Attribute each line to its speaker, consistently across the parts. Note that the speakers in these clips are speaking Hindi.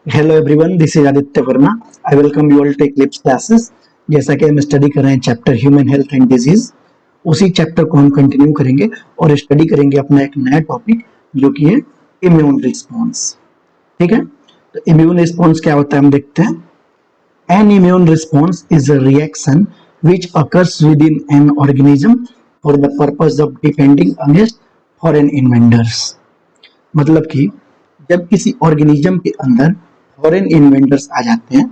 Speaker 1: Hello everyone, this is Aditya Verma. I welcome you all to Eclipse classes. जैसा कि हम स्टडी कर रहे हैं chapter human health and disease, उसी चैप्टर को हम कंटिन्यू करेंगे और स्टडी करेंगे अपना एक नया टॉपिक जो कि है इम्यून रिस्पॉन्स। ठीक है, तो इम्यून रिस्पॉन्स क्या होता है हम देखते हैं। N immune response is a reaction which occurs with in an organism for the purpose of defending against foreign invaders. मतलब कि जब किसी ऑर्गेनिज्म के अंदर फॉरेन इन्वेडर्स आ जाते हैं,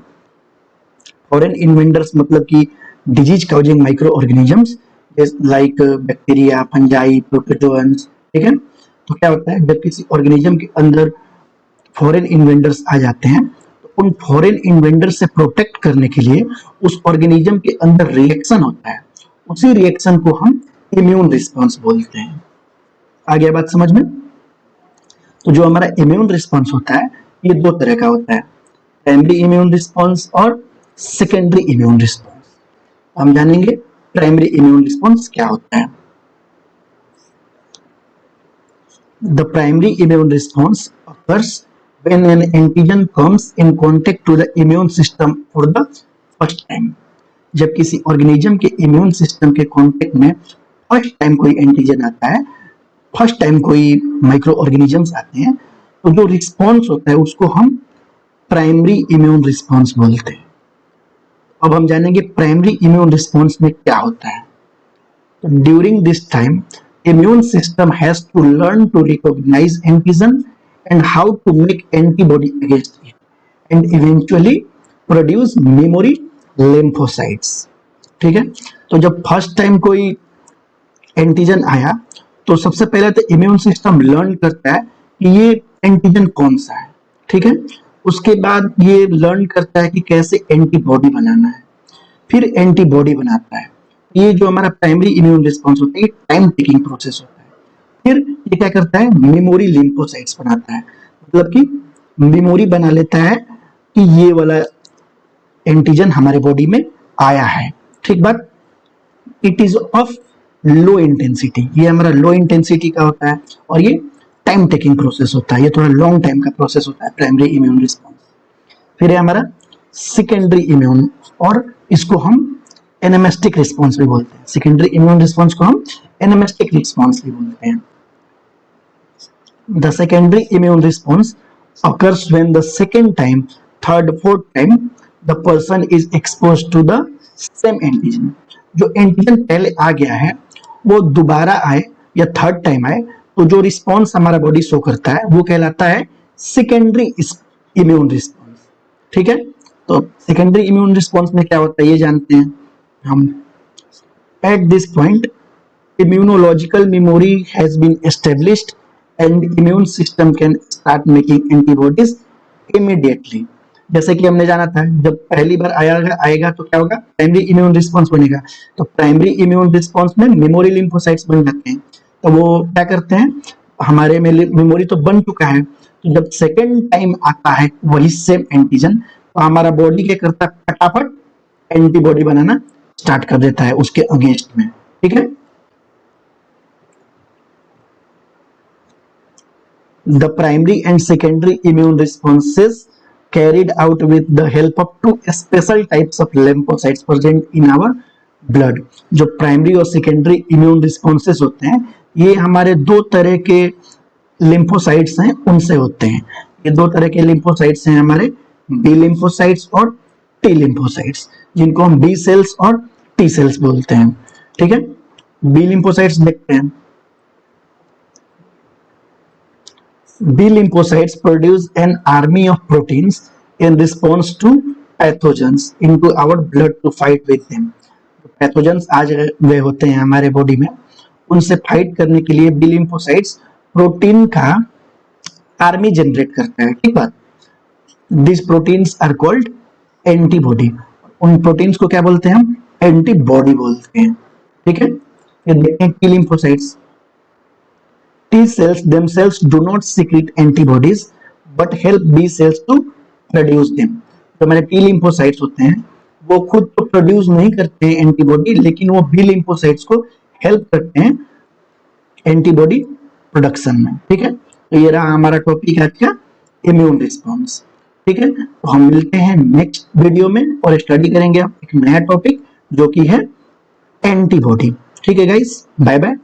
Speaker 1: फॉरेन इन्वेडर्स मतलब कि disease causing micro organisms like bacteria, fungi, protozoans. ठीक है, तो क्या होता है जब किसी ऑर्गेनिज्म के अंदर फॉरेन इन्वेडर्स आ जाते हैं तो उन फॉरेन इन्वेडर्स से प्रोटेक्ट करने के लिए उस ऑर्गेनिज्म के अंदर रिएक्शन होता है, उसी रिएक्शन को हम इम्यून रिस्पॉन्स बोलते हैं। आ गया बात समझ में? तो जो हमारा इम्यून रिस्पॉन्स होता है ये दो तरह का होता है, प्राइमरी इम्यून रिस्पॉन्स और सेकेंडरी इम्यून रिस्पॉन्स। हम जानेंगे प्राइमरी इम्यून रिस्पॉन्स क्या होता है। The primary immune response occurs when an antigen comes in contact to the immune system for the first time। जब किसी ऑर्गेनिज्म के इम्यून सिस्टम के कांटेक्ट में फर्स्ट टाइम कोई एंटीजन आता है, फर्स्ट टाइम कोई माइक्रो ऑर्गेनिजम्स आते हैं, तो जो रिस्पॉन्स होता है उसको हम प्राइमरी इम्यून रिस्पॉन्स बोलते हैं। अब हम जानेंगे प्राइमरी इम्यून रिस्पॉन्स में क्या होता है। तो during this time immune system has to learn to recognise antigen and how to make antibody against it and eventually produce memory lymphocytes. ठीक है, तो जब फर्स्ट टाइम कोई एंटीजन आया तो सबसे पहले तो इम्यून सिस्टम लर्न करता है कि ये एंटीजन कौन सा है। ठीक है, उसके बाद ये लर्न करता है कि कैसे एंटीबॉडी बनाना है, फिर एंटीबॉडी बनाता है। ये जो हमारा प्राइमरी इम्यून रिस्पॉन्स होता है ये टाइम टेकिंग प्रोसेस होता है। फिर ये क्या करता है, मेमोरी लिम्फोसाइट्स बनाता है, मतलब कि मेमोरी बना लेता है कि ये वाला एंटीजन हमारे बॉडी में आया है। ठीक बात। It is of low intensity, ये हमारा लो इंटेंसिटी का होता है और ये टाइम टेकिंग प्रोसेस होता है, ये थोड़ा लॉन्ग टाइम का प्रोसेस होता है प्राइमरी इम्यून रिस्पॉन्स। फिर है हमारा सेकेंडरी इम्यून, और इसको हम एनामेस्टिक रिस्पॉन्स भी बोलते हैं। सेकेंडरी इम्यून रिस्पॉन्स को हम एनामेस्टिक रिस्पॉन्स भी बोलते हैं। The secondary immune response occurs when the second time, third, fourth time the person is exposed to the same antigen। जो एंटीजन पहले आ गया है वो दोबारा आए या थर्ड टाइम आए तो जो रिस्पॉन्स हमारा बॉडी शो करता है वो कहलाता है सेकेंडरी इम्यून रिस्पॉन्स। ठीक है, तो सेकेंडरी इम्यून रिस्पॉन्स में क्या होता है ये जानते हैं हम। At this point immunological memory has been established and immune system can start making antibodies immediately। जैसे कि हमने जाना था जब पहली बार आएगा तो क्या होगा, प्राइमरी इम्यून रिस्पॉन्स बनेगा। तो प्राइमरी इम्यून रिस्पॉन्स में मेमोरी लिम्फोसाइट्स बन जाते हैं, तो वो क्या करते हैं, हमारे में मेमोरी तो बन चुका है, तो जब सेकेंड टाइम आता है वही सेम एंटीजन तो हमारा बॉडी क्या करता है, फटाफट एंटीबॉडी बनाना स्टार्ट कर देता है उसके अगेंस्ट में। ठीक है, the primary and secondary immune responses carried out with the help of two special types of lymphocytes present in our blood। जो प्राइमरी और सेकेंडरी इम्यून रिस्पॉन्सेस होते हैं ये हमारे दो तरह के लिम्फोसाइट्स हैं उनसे होते हैं। ये दो तरह के लिम्फोसाइट्स हैं हमारे, बी लिम्फोसाइट्स और टी लिम्फोसाइट्स, जिनको हम बी सेल्स और टी सेल्स बोलते हैं। ठीक है, बी लिम्फोसाइट्स देखते हैं। B lymphocytes produce an army of proteins in response to pathogens into our blood to fight with them। Pathogens आ गए होते हैं हमारे बॉडी में, उनसे फाइट करने के लिए बी लिम्फोसाइट्स प्रोटीन का आर्मी जनरेट करता है। ठीक बात। This proteins are called antibody. उन प्रोटीन्स को क्या बोलते हैं हम, एंटीबॉडी बोलते हैं। ठीक है, ये देखते हैं T lymphocytes. T cells themselves do not secrete antibodies but help B cells to produce them। तो हमारे T lymphocytes होते हैं वो खुद तो प्रोड्यूस नहीं करते हैं एंटीबॉडी, लेकिन वो B lymphocytes को हेल्प करते हैं एंटीबॉडी प्रोडक्शन में। ठीक है, तो ये रहा हमारा टॉपिक आज का इम्यून रिस्पॉन्स। ठीक है, तो हम मिलते हैं नेक्स्ट वीडियो में और स्टडी करेंगे एक नया टॉपिक जो कि है एंटीबॉडी। ठीक है गाइस, बाय बाय।